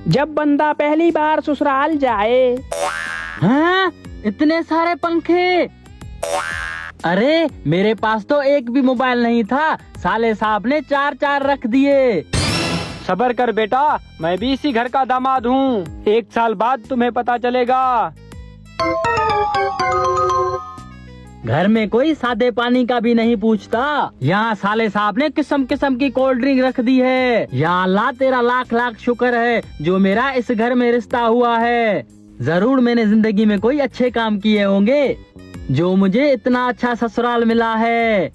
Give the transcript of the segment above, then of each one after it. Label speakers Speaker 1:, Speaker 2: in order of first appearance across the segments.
Speaker 1: जब बंदा पहली बार ससुराल जाए।
Speaker 2: हाँ, इतने सारे पंखे। अरे मेरे पास तो एक भी मोबाइल नहीं था, साले साहब ने 4 रख दिए।
Speaker 1: सबर कर बेटा, मैं भी इसी घर का दामाद हूँ। 1 साल बाद तुम्हें पता चलेगा।
Speaker 2: घर में कोई सादे पानी का भी नहीं पूछता। यहाँ साले साहब ने किस्म किस्म की कोल्ड ड्रिंक रख दी है। या अल्लाह तेरा लाख लाख शुक्र है जो मेरा इस घर में रिश्ता हुआ है। जरूर मैंने जिंदगी में कोई अच्छे काम किए होंगे जो मुझे इतना अच्छा ससुराल मिला है।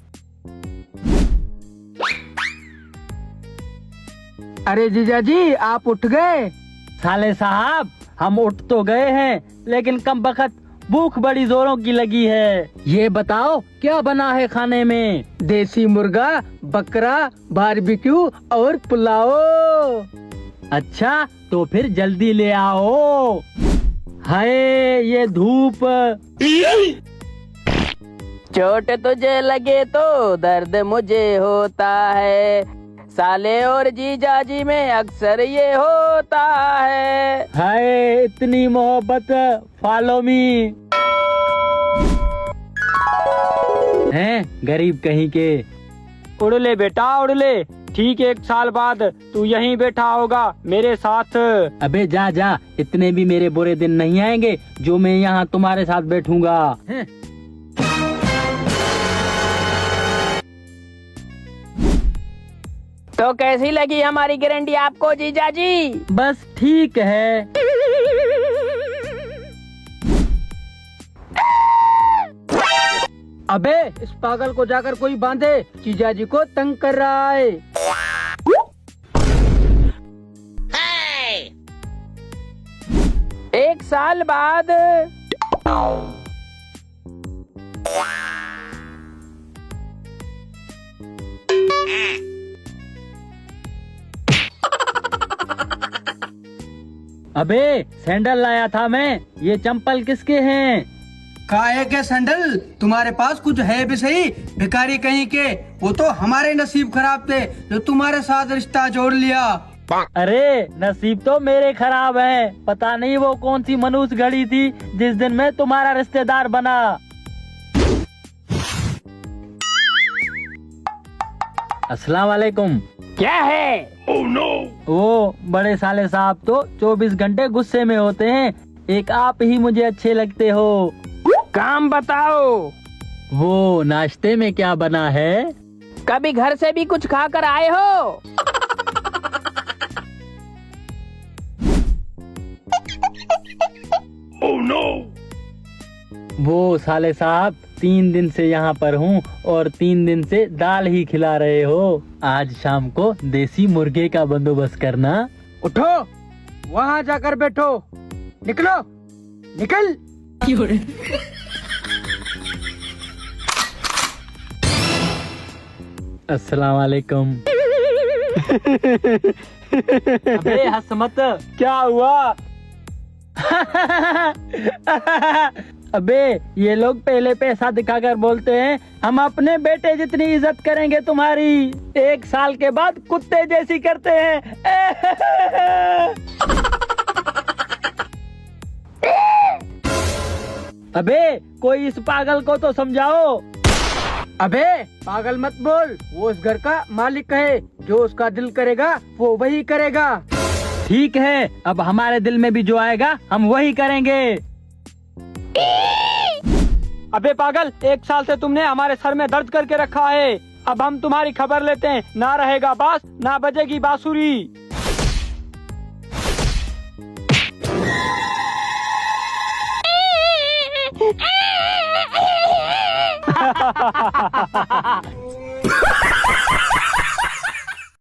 Speaker 1: अरे जीजाजी, आप उठ गए?
Speaker 2: साले साहब, हम उठ तो गए हैं, लेकिन कम बखत भूख बड़ी जोरों की लगी है। ये बताओ क्या बना है खाने में?
Speaker 1: देसी मुर्गा, बकरा, बारबेक्यू और पुलाव।
Speaker 2: अच्छा, तो फिर जल्दी ले आओ। हाय ये धूप।
Speaker 3: चोट तुझे लगे तो दर्द मुझे होता है, साले और जीजाजी में अक्सर ये होता है।
Speaker 2: हाय इतनी मोहब्बत, फॉलो मी। हैं गरीब कहीं के।
Speaker 1: उड़ ले बेटा उड़ ले। ठीक 1 साल बाद तू यहीं बैठा होगा मेरे साथ।
Speaker 2: अबे जा जा, इतने भी मेरे बुरे दिन नहीं आएंगे जो मैं यहाँ तुम्हारे साथ बैठूंगा।
Speaker 3: तो कैसी लगी हमारी गारंटी आपको जीजाजी?
Speaker 2: बस ठीक है।
Speaker 1: अबे इस पागल को जाकर कोई बांधे, जीजाजी को तंग कर रहा है।
Speaker 3: 1 साल बाद।
Speaker 2: अबे सैंडल लाया था मैं, ये चंपल किसके हैं?
Speaker 4: काहे के सैंडल? तुम्हारे पास कुछ है भी सही, भिखारी कहीं के। वो तो हमारे नसीब खराब थे जो तुम्हारे साथ रिश्ता जोड़ लिया।
Speaker 2: अरे नसीब तो मेरे खराब है। पता नहीं वो कौन सी मनूस घड़ी थी जिस दिन मैं तुम्हारा रिश्तेदार बना। अस्सलाम वालेकुम।
Speaker 3: क्या है?
Speaker 2: वो बड़े साले साहब तो 24 घंटे गुस्से में होते हैं। एक आप ही मुझे अच्छे लगते हो।
Speaker 3: काम बताओ।
Speaker 2: वो नाश्ते में क्या बना है?
Speaker 3: कभी घर से भी कुछ खा कर आए हो?
Speaker 2: वो साले साहब 3 दिन से यहाँ पर हूँ और 3 दिन से दाल ही खिला रहे हो। आज शाम को देसी मुर्गे का बंदोबस्त करना।
Speaker 1: उठो, वहाँ जाकर बैठो। निकलो, निकल।
Speaker 2: अस्सलाम वालेकुम। अबे हंस मत।
Speaker 1: क्या हुआ?
Speaker 2: अबे ये लोग पहले पैसा दिखाकर बोलते हैं हम अपने बेटे जितनी इज्जत करेंगे तुम्हारी। 1 साल के बाद कुत्ते जैसी करते हैं। अबे कोई इस पागल को तो समझाओ।
Speaker 1: अबे पागल मत बोल, वो उस घर का मालिक है। जो उसका दिल करेगा वो वही करेगा।
Speaker 2: ठीक है, अब हमारे दिल में भी जो आएगा हम वही करेंगे।
Speaker 1: अबे पागल, 1 साल से तुमने हमारे सर में दर्द करके रखा है। अब हम तुम्हारी खबर लेते हैं। ना रहेगा बांस, ना बजेगी बांसुरी।